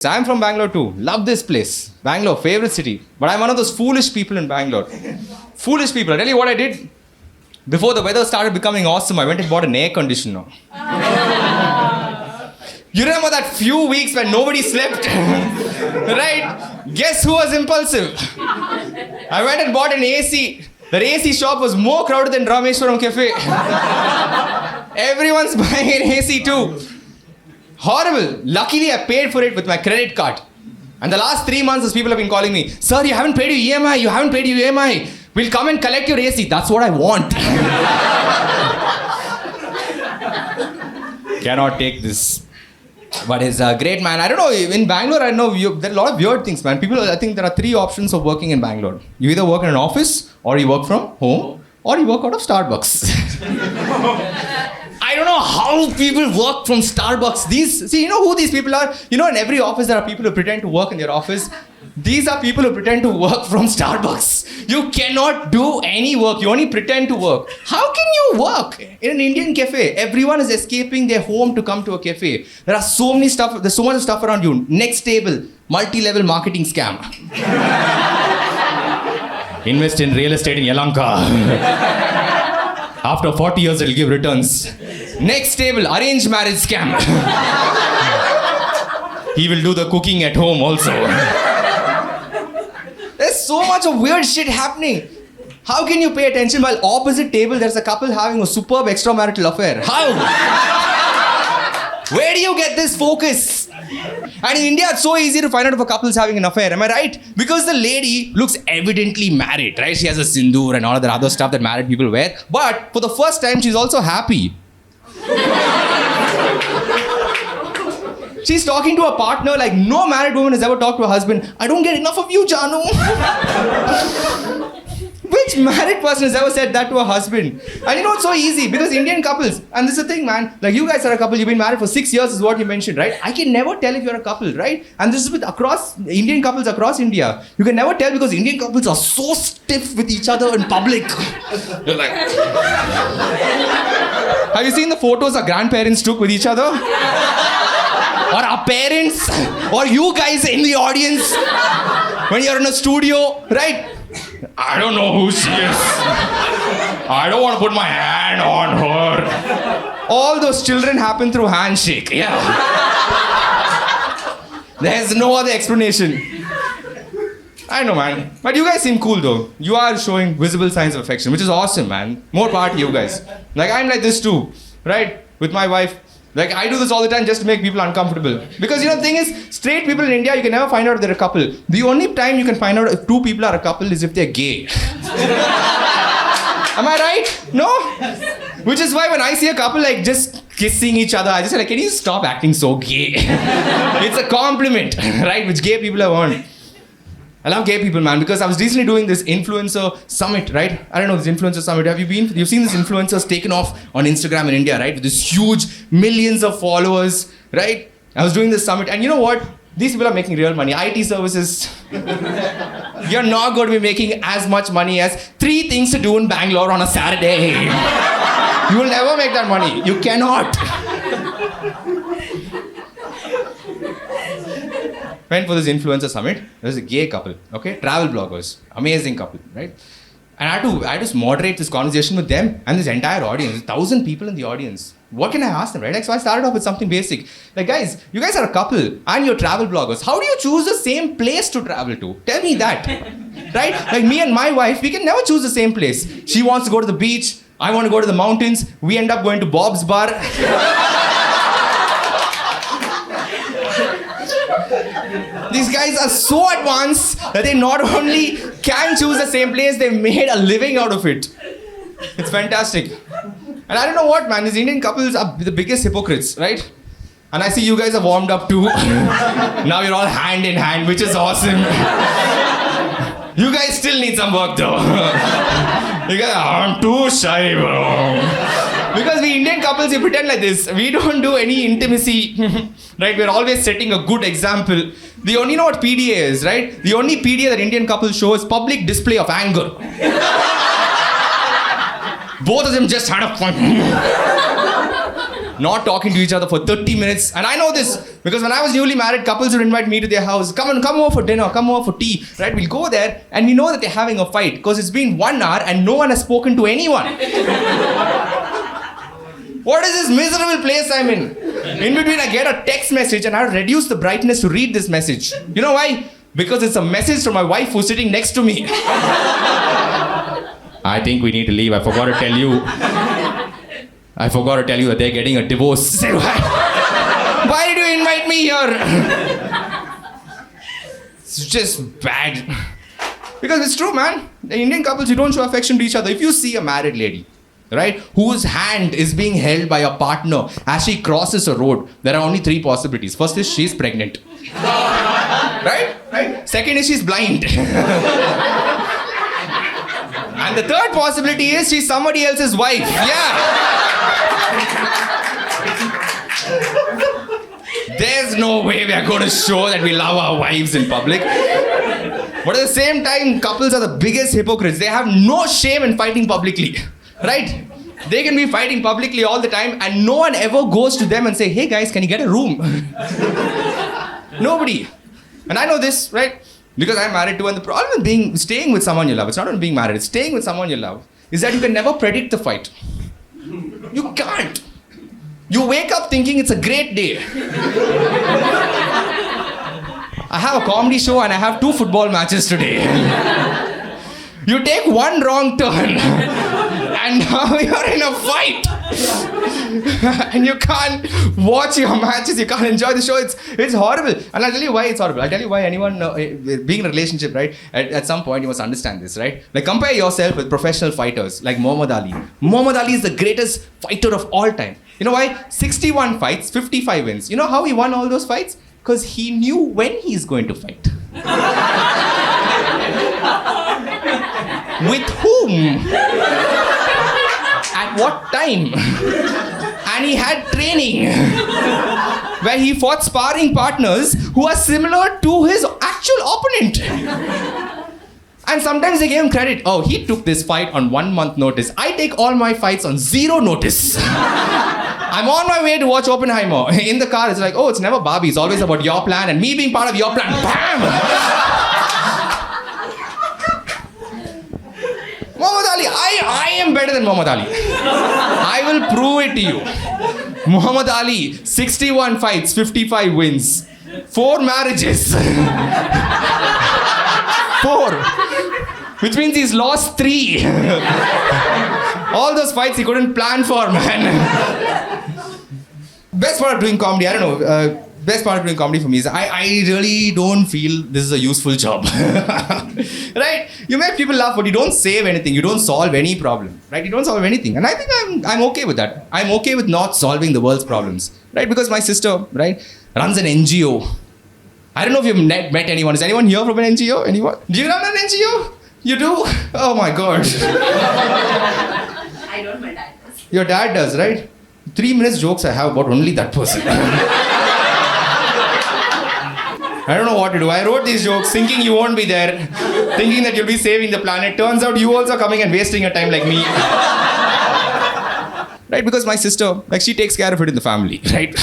I'm from Bangalore too. Love this place. Bangalore, favorite city. But I'm one of those foolish people in Bangalore. Foolish people. I'll tell you what I did. Before the weather started becoming awesome, I went and bought an air conditioner. You remember that few weeks when nobody slept? Right? Guess who was impulsive? I went and bought an AC. The AC shop was more crowded than Rameshwaram Cafe. Everyone's buying an AC too. Horrible. Luckily, I paid for it with my credit card. And the last 3 months, those people have been calling me, "Sir, you haven't paid your EMI. You haven't paid your EMI. We'll come and collect your AC." That's what I want. Cannot take this. But it's a great, man. I don't know. In Bangalore, I know there are a lot of weird things, man. People, I think there are 3 options of working in Bangalore. You either work in an office, or you work from home, or you work out of Starbucks. I don't know how people work from Starbucks. You know who these people are? You know, in every office there are people who pretend to work in their office. These are people who pretend to work from Starbucks. You cannot do any work. You only pretend to work. How can you work in an Indian cafe? Everyone is escaping their home to come to a cafe. There's so much stuff around you. Next table, multi-level marketing scam. Invest in real estate in Yelahanka. After 40 years, it'll give returns. Next table, arranged marriage scam. He will do the cooking at home also. There's so much of weird shit happening. How can you pay attention while opposite table there's a couple having a superb extramarital affair? How? Where do you get this focus? And in India, it's so easy to find out if a couple's having an affair. Am I right? Because the lady looks evidently married, right? She has a sindoor and all of that other stuff that married people wear. But for the first time, she's also happy. She's talking to a partner like no married woman has ever talked to her husband. "I don't get enough of you, Janu." Which married person has ever said that to a husband? And you know, it's so easy because Indian couples, and this is the thing, man, like you guys are a couple, you've been married for 6 years is what you mentioned, right? I can never tell if you're a couple, right? And this is with Indian couples across India. You can never tell because Indian couples are so stiff with each other in public. You're like... Have you seen the photos our grandparents took with each other? Or our parents? Or you guys in the audience? When you're in a studio, right? "I don't know who she is. I don't want to put my hand on her." All those children happen through handshake. Yeah. There's no other explanation. I know, man. But you guys seem cool, though. You are showing visible signs of affection, which is awesome, man. More power to you guys. Like, I'm like this too, right? With my wife. Like, I do this all the time just to make people uncomfortable. Because, you know, the thing is, straight people in India, you can never find out if they're a couple. The only time you can find out if 2 people are a couple is if they're gay. Am I right? No? Which is why when I see a couple, like, just kissing each other, I just say, like, can you stop acting so gay? It's a compliment, right? Which gay people have earned. I love gay people, man, because I was recently doing this influencer summit, right? I don't know, this influencer summit. You've seen this influencers taken off on Instagram in India, right? With this huge millions of followers, right? I was doing this summit, and you know what? These people are making real money. IT services. You're not going to be making as much money as 3 things to do in Bangalore on a Saturday. You will never make that money. You cannot. Went for this influencer summit. There was a gay couple, okay? Travel bloggers. Amazing couple, right? And I had to moderate this conversation with them and this entire audience. 1,000 people in the audience. What can I ask them, right? Like, so I started off with something basic. Like, guys, you guys are a couple and you're travel bloggers. How do you choose the same place to travel to? Tell me that, right? Like me and my wife, we can never choose the same place. She wants to go to the beach. I want to go to the mountains. We end up going to Bob's Bar. These guys are so advanced that they not only can choose the same place, they've made a living out of it. It's fantastic. And I don't know what, man, these Indian couples are the biggest hypocrites, right? And I see you guys are warmed up too. Now you're all hand in hand, which is awesome. You guys still need some work though. You guys, "I'm too shy, bro." Because we Indian couples, we pretend like this. We don't do any intimacy, right? We're always setting a good example. You know what PDA is, right? The only PDA that Indian couples show is public display of anger. Both of them just had a fun. not talking to each other for 30 minutes. And I know this because when I was newly married, couples would invite me to their house. Come over for dinner, come over for tea, right? We'll go there and we know that they're having a fight because it's been 1 hour and no one has spoken to anyone. What is this miserable place I'm in? In between, I get a text message and I reduce the brightness to read this message. You know why? Because it's a message from my wife who's sitting next to me. I think we need to leave. I forgot to tell you that they're getting a divorce. Why did you invite me here? It's just bad. Because it's true, man. The Indian couples, you don't show affection to each other. If you see a married lady, right, whose hand is being held by a partner as she crosses a road, there are only 3 possibilities. First is she's pregnant. Right? Second is she's blind. And the third possibility is she's somebody else's wife. Yeah. There's no way we are going to show that we love our wives in public. But at the same time, couples are the biggest hypocrites. They have no shame in fighting publicly. Right? They can be fighting publicly all the time and no one ever goes to them and say, hey guys, can you get a room? Nobody. And I know this, right? Because I'm married to, and the problem with staying with someone you love, it's not only being married, it's staying with someone you love, is that you can never predict the fight. You can't. You wake up thinking it's a great day. I have a comedy show and I have 2 football matches today. You take one wrong turn and now you're in a fight. And you can't watch your matches, you can't enjoy the show. It's horrible. And I'll tell you why it's horrible. I'll tell you why anyone being in a relationship, right? At some point you must understand this, right? Like compare yourself with professional fighters like Muhammad Ali. Muhammad Ali is the greatest fighter of all time. You know why? 61 fights, 55 wins. You know how he won all those fights? Because he knew when he's going to fight. With whom? At what time? And he had training where he fought sparring partners who are similar to his actual opponent. And sometimes they gave him credit. Oh, he took this fight on 1 month notice. I take all my fights on 0 notice. I'm on my way to watch Oppenheimer. In the car, it's like, oh, it's never Barbie. It's always about your plan and me being part of your plan. Bam! Muhammad Ali, I am better than Muhammad Ali. I will prove it to you. Muhammad Ali, 61 fights, 55 wins. 4 marriages. 4. Which means he's lost 3. All those fights he couldn't plan for, man. Best part of doing comedy, I don't know. Best part of doing comedy for me is I really don't feel this is a useful job. Right? You make people laugh, but you don't save anything. You don't solve any problem. Right? You don't solve anything. And I think I'm okay with that. I'm okay with not solving the world's problems. Right? Because my sister, right, runs an NGO. I don't know if you've met anyone. Is anyone here from an NGO? Anyone? Do you run an NGO? You do? Oh my God. I don't, my dad does. Your dad does, right? 3 minutes jokes I have about only that person. I don't know what to do. I wrote these jokes thinking you won't be there, thinking that you'll be saving the planet. Turns out you also coming and wasting your time like me. Right? Because my sister, like she takes care of it in the family, right?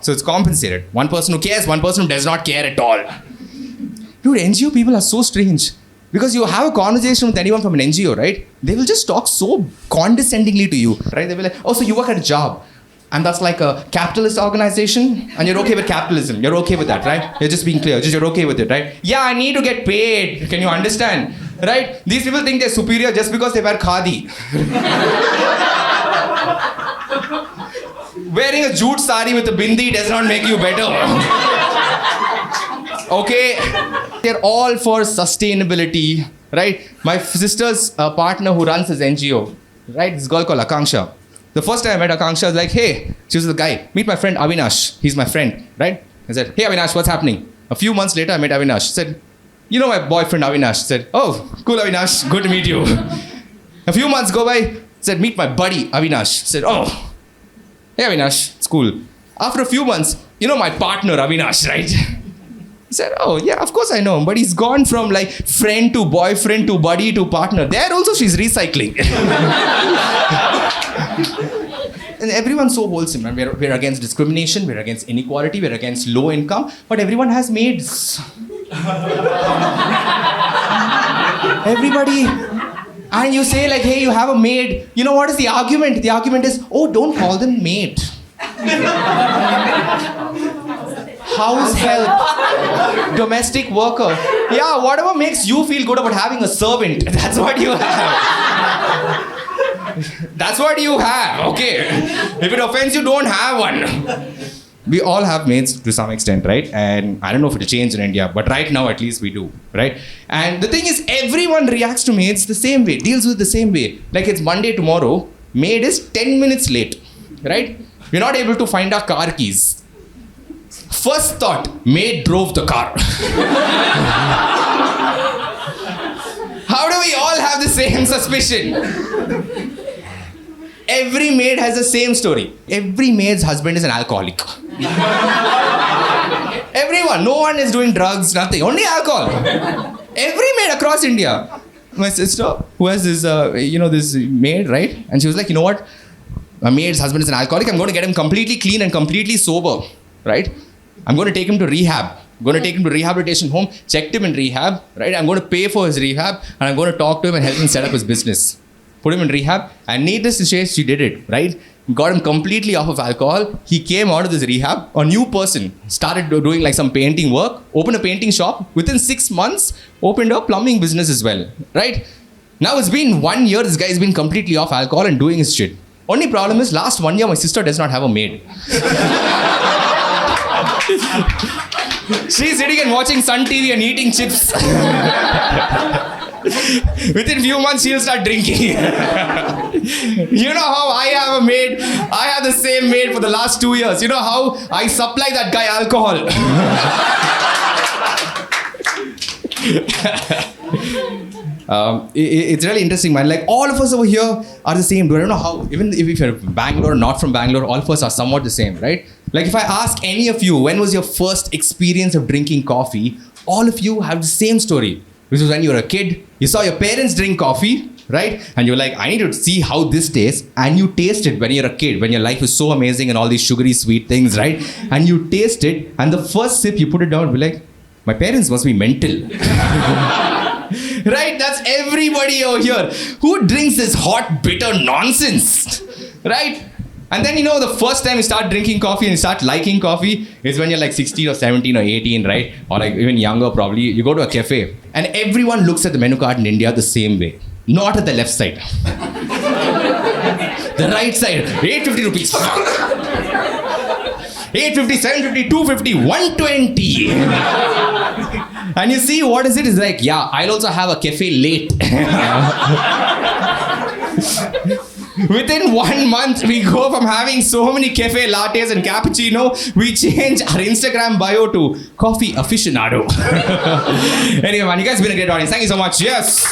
So it's compensated. One person who cares, one person who does not care at all. Dude, NGO people are so strange. Because you have a conversation with anyone from an NGO, right? They will just talk so condescendingly to you, right? They'll be like, oh, so you work at a job. And that's like a capitalist organization. And you're okay with capitalism. You're okay with that, right? You're just being clear. You're okay with it, right? Yeah, I need to get paid. Can you understand? Right? These people think they're superior just because they wear khadi. Wearing a jute sari with a bindi does not make you better. Okay? They're all for sustainability, right? My sister's partner who runs his NGO, right? This girl called Akanksha. The first time I met Akanksha, I was like, hey, she was the guy. Meet my friend Avinash. He's my friend, right? I said, hey Avinash, what's happening? A few months later, I met Avinash. She said, you know my boyfriend Avinash. I said, oh, cool Avinash, good to meet you. A few months go by, I said, meet my buddy Avinash. I said, oh, hey Avinash, it's cool. After a few months, you know my partner Avinash, right? He said, oh yeah, of course I know him, but he's gone from like friend to boyfriend to buddy to partner. There also she's recycling. and everyone's so wholesome, man. We're against discrimination, we're against inequality, we're against low income, but everyone has maids. Everybody. And you say like, hey, you have a maid. You know what is the argument? The argument is, oh, don't call them maid. House help, domestic worker. Yeah, whatever makes you feel good about having a servant, that's what you have. That's what you have, okay. If it offends you, don't have one. We all have maids to some extent, right? And I don't know if it'll change in India, but right now at least we do, right? And the thing is, everyone reacts to maids the same way, deals with the same way. Like it's Monday tomorrow, maid is 10 minutes late, right? We're not able to find our car keys. First thought, maid drove the car. How do we all have the same suspicion? Every maid has the same story. Every maid's husband is an alcoholic. Everyone, no one is doing drugs, nothing, only alcohol. Every maid across India. My sister, who has this, this maid, right? And she was like, you know what? My maid's husband is an alcoholic. I'm going to get him completely clean and completely sober, right? I'm going to take him to rehab. I'm going to take him to rehabilitation home, checked him in rehab, right? I'm going to pay for his rehab, and I'm going to talk to him and help him set up his business. Put him in rehab, and needless to say, she did it, right? Got him completely off of alcohol. He came out of this rehab, a new person, started doing like some painting work, opened a painting shop. Within 6 months, opened a plumbing business as well, right? Now it's been 1 year, this guy's been completely off alcohol and doing his shit. Only problem is, last 1 year, my sister does not have a maid. She's sitting and watching Sun TV and eating chips. Within few months, she'll start drinking. You know how I have a maid? I have the same maid for the last 2 years. You know how I supply that guy alcohol? It's really interesting, man. Like, all of us over here are the same. I don't know how, even if you're from Bangalore or not from Bangalore, all of us are somewhat the same, right? Like, if I ask any of you, when was your first experience of drinking coffee? All of you have the same story. Which was when you were a kid, you saw your parents drink coffee, right? And you're like, I need to see how this tastes. And you taste it when you're a kid, when your life is so amazing and all these sugary sweet things, right? And you taste it, and the first sip you put it down, be like, my parents must be mental. Right? That's everybody over here. Who drinks this hot, bitter nonsense? Right? And then, the first time you start drinking coffee and you start liking coffee is when you're like 16 or 17 or 18, right? Or like even younger probably. You go to a cafe and everyone looks at the menu card in India the same way. Not at the left side. The right side. 850 rupees. 850, 750, 250, 120. And you see what is it? It's like, yeah, I'll also have a cafe late. Within 1 month, we go from having so many cafe lattes and cappuccino, we change our Instagram bio to coffee aficionado. Anyway, man, you guys have been a great audience. Thank you so much. Yes.